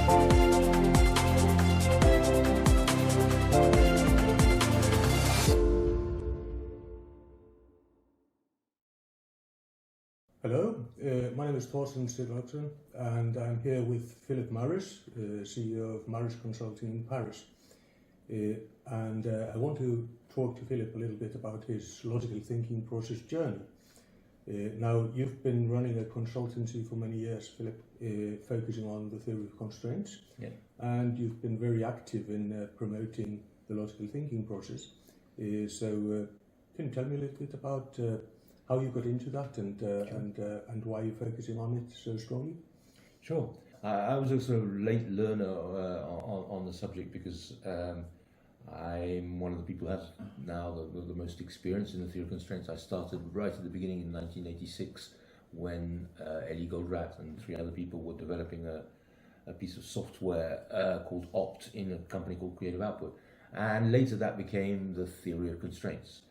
Hello, my name is Thorsteinn Siglaugsson and I'm here with Philip Marris, CEO of Marris Consulting in Paris. I want to talk to Philip a little bit about his logical thinking process journey. Now, you've been running a consultancy for many years, Philip, focusing on the theory of constraints, and you've been very active in promoting the logical thinking process. Can you tell me a little bit about how you got into that and why you're focusing on it so strongly? Sure. I was also a late learner on the subject because I'm one of the people who has now the most experience in the theory of constraints. I started right at the beginning in 1986 when Eli Goldratt and 3 other people were developing a piece of software called Opt in a company called Creative Output. And later that became the theory of constraints.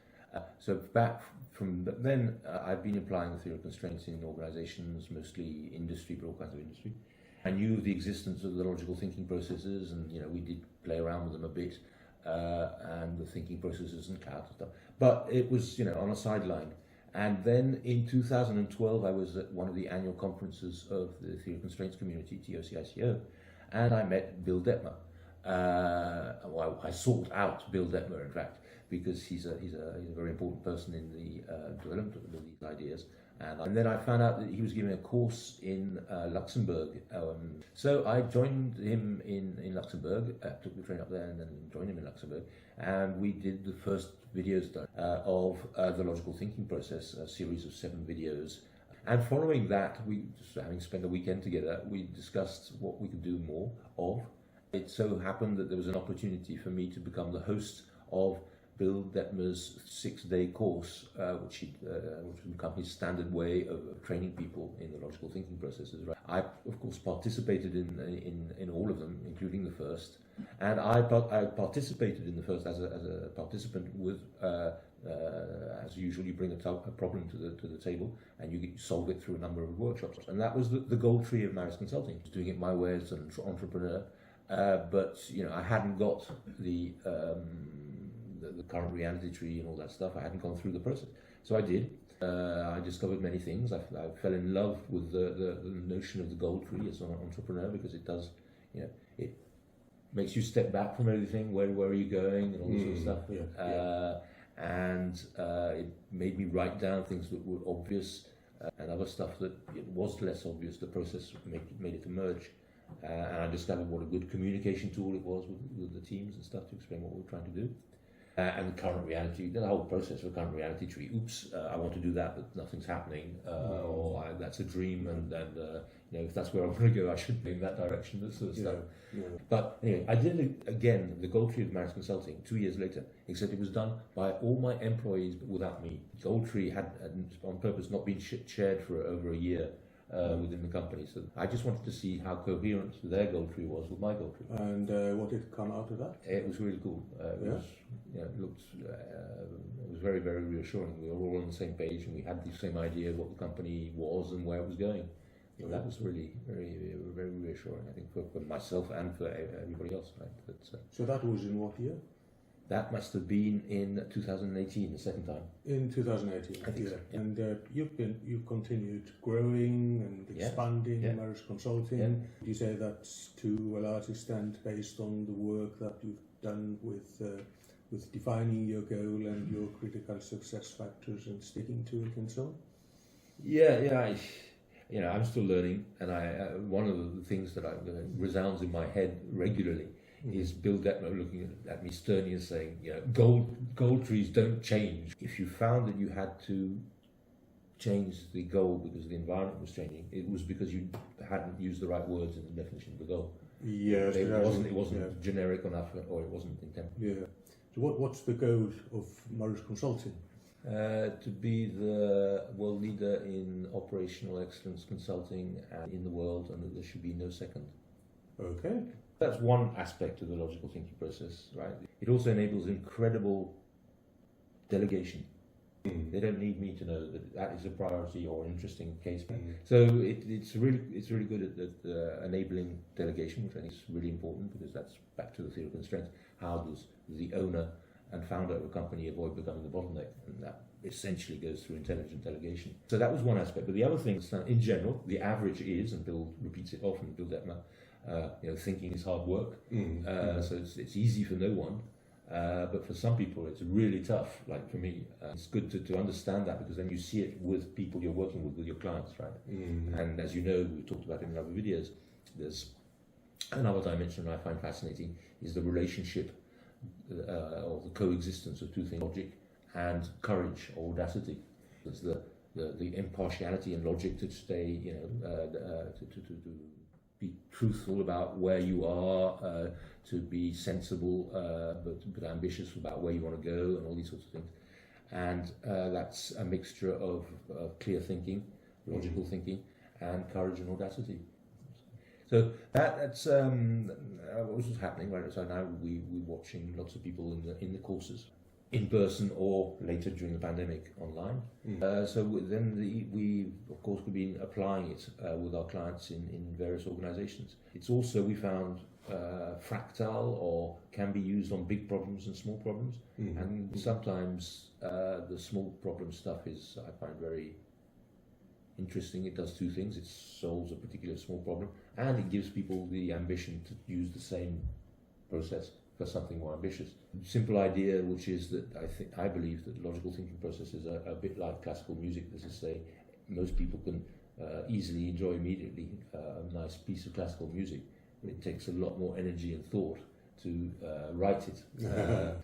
So back from then, I've been applying the theory of constraints in organizations, mostly industry, but all kinds of industry. I knew the existence of the logical thinking processes, and we did play around with them a bit, and the thinking processes and cloud and stuff. But it was on a sideline. And then in 2012, I was at one of the annual conferences of the theory of constraints community, TOC, and I met Bill Dettmer. Well, I sought out Bill Dettmer, in fact, because he's a very important person in the development of these ideas. And then I found out that he was giving a course in Luxembourg. So I joined him in Luxembourg, took the train up there and then joined him in Luxembourg. And we did the first videos of the logical thinking process, a series of 7 videos. And following that, having spent a weekend together, we discussed what we could do more of. It so happened that there was an opportunity for me to become the host of Bill Dettmer's 6-day course, which was the company's standard way of training people in the logical thinking processes. Right? I, of course, participated in all of them, including the first, and I participated in the first as a participant with, as usual, you bring a problem to the table, and you solve it through a number of workshops, and that was the gold tree of Marris Consulting, doing it my way as an entrepreneur. But I hadn't got the current reality tree and all that stuff. I hadn't gone through the process, so I did. I discovered many things. I fell in love with the notion of the gold tree as an entrepreneur, because it does, it makes you step back from everything. Where are you going, and all this sort of stuff. And it made me write down things that were obvious and other stuff that was less obvious. The process made it emerge. And I discovered what a good communication tool it was with the teams and stuff to explain what we were trying to do. And current reality, the whole process of current reality tree. Oops, I want to do that, but nothing's happening. Or that's a dream, and if that's where I want to go, I should be in that direction. That sort of stuff. But anyway, I did it again, the Gold Tree of Marris Consulting, 2 years later. Except it was done by all my employees, but without me. Gold Tree had on purpose not been shared for over a year. Within the company, so I just wanted to see how coherent their gold tree was with my gold tree. And what did come out of that? It was really cool. It was very, very reassuring. We were all on the same page, and we had the same idea of what the company was and where it was going. So that was really, very, very reassuring, I think, for myself and for everybody else. Right? So that was in what year? That must have been in 2018, the second time. In 2018, I think so, yeah. And you've continued growing and expanding Marris Consulting. You say that's to a large extent based on the work that you've done with defining your goal and your critical success factors and sticking to it and so on. I'm still learning, and one of the things that resounds in my head regularly is Bill Dettmer looking at me sternly and saying, gold trees don't change. If you found that you had to change the goal because the environment was changing, it was because you hadn't used the right words in the definition of the goal. Yes, it wasn't generic enough, or it wasn't intended. Yeah. So what's the goal of Marris Consulting? To be the world leader in operational excellence consulting in the world, and that there should be no second. Okay. That's one aspect of the logical thinking process, right? It also enables incredible delegation. They don't need me to know that that is a priority or an interesting case. So it's really good at enabling delegation, which I think is really important, because that's back to the theory of constraints. How does the owner and founder of a company avoid becoming the bottleneck? And that essentially goes through intelligent delegation. So that was one aspect. But the other thing is that in general, the average is, and Bill repeats it often, Bill Dettmer, thinking is hard work. So it's easy for no one. But for some people, it's really tough. Like for me, it's good to understand that, because then you see it with people you're working with your clients, right? And as you know, we've talked about it in other videos, there's another dimension I find fascinating is the relationship or the coexistence of two things, logic and courage or audacity. It's the impartiality and logic to stay, to be truthful about where you are, to be sensible but ambitious about where you want to go, and all these sorts of things. And that's a mixture of clear thinking, logical thinking, and courage and audacity. So that's what was happening, right? So now we're watching lots of people in the courses, in person or later during the pandemic online. So then we of course have been applying it with our clients in various organizations. It's also, we found, fractal, or can be used on big problems and small problems. And sometimes the small problem stuff is, I find, very interesting. It does two things: it solves a particular small problem, and it gives people the ambition to use the same process for something more ambitious. Simple idea, which is that I believe that logical thinking processes are a bit like classical music. As I say, most people can easily enjoy immediately a nice piece of classical music, but it takes a lot more energy and thought to write it.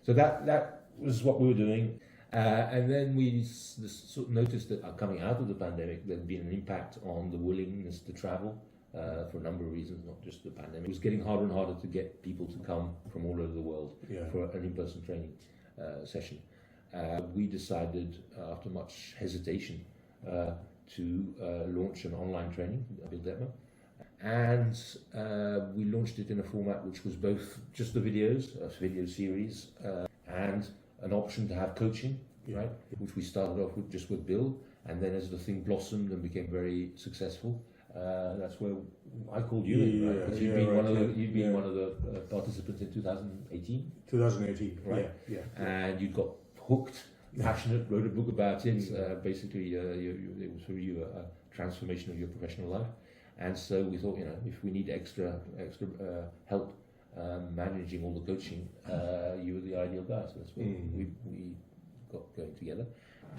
So that was what we were doing. And then we sort of noticed that coming out of the pandemic, there'd been an impact on the willingness to travel for a number of reasons, not just the pandemic. It was getting harder and harder to get people to come from all over the world for an in-person training session. We decided, after much hesitation, to launch an online training, Bill Dettmer. And we launched it in a format which was both just the videos, a video series, and an option to have coaching, right? Which we started off with just with Bill, and then as the thing blossomed and became very successful, that's where I called you in, right? Because you'd been one of the participants in 2018. 2018, right? Yeah. And you got hooked, passionate, wrote a book about it. Basically, it was for you a transformation of your professional life. And so we thought, if we need extra help managing all the coaching, you were the ideal guy. So that's what we got going together.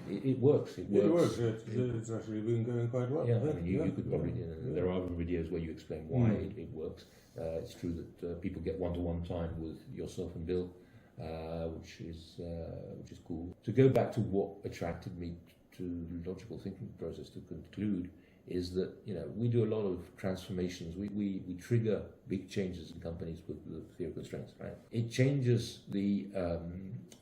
It works. It works. It's actually been going quite well. Yeah, I mean, you could probably. There are other videos where you explain why it works. It's true that people get one-to-one time with yourself and Bill, which is cool. To go back to what attracted me to the logical thinking process, to conclude, is that we do a lot of transformations. We trigger big changes in companies with the theory of constraints. Right? It changes the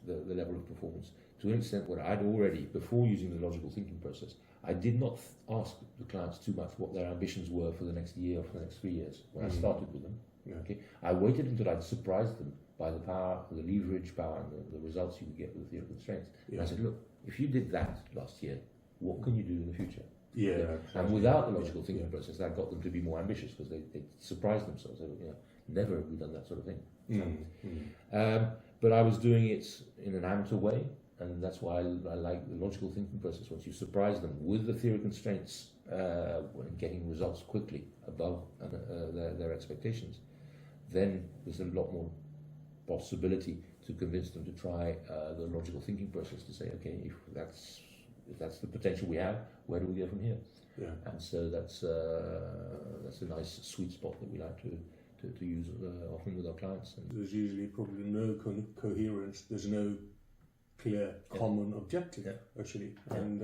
level of performance to an extent where I'd already, before using the logical thinking process, I did not ask the clients too much what their ambitions were for the next year or for the next 3 years when I started with them. Okay, I waited until I'd surprised them by the power, the leverage power, and the results you could get with the theory of constraints. And I said, look, if you did that last year, what can you do in the future? And without the logical thinking process, that got them to be more ambitious, because they surprised themselves. They never have we done that sort of thing. But I was doing it in an amateur way, and that's why I like the logical thinking process. Once you surprise them with the theory of constraints, getting results quickly above their expectations, then there's a lot more possibility to convince them to try the logical thinking process, to say, okay, if that's the potential we have, where do we go from here? And so that's a nice sweet spot that we like to use often with our clients. And there's usually probably no coherence. There's no clear common objective, actually. And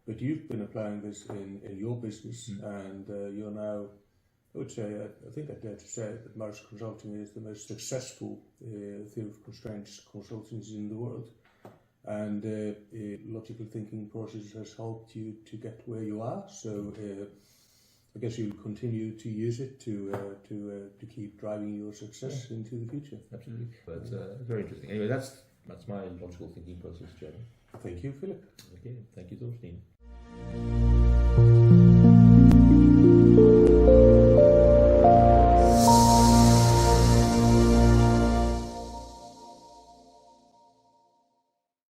but you've been applying this in your business, and you're now, I would say, I think I dare to say that Marris Consulting is the most successful theory of constraints consultancy in the world. And logical thinking process has helped you to get where you are. So I guess you'll continue to use it to keep driving your success into the future. Absolutely. But very interesting. Anyway, That's my logical thinking process journey. Thank you, Philip. Okay, thank you, Thorsteinn.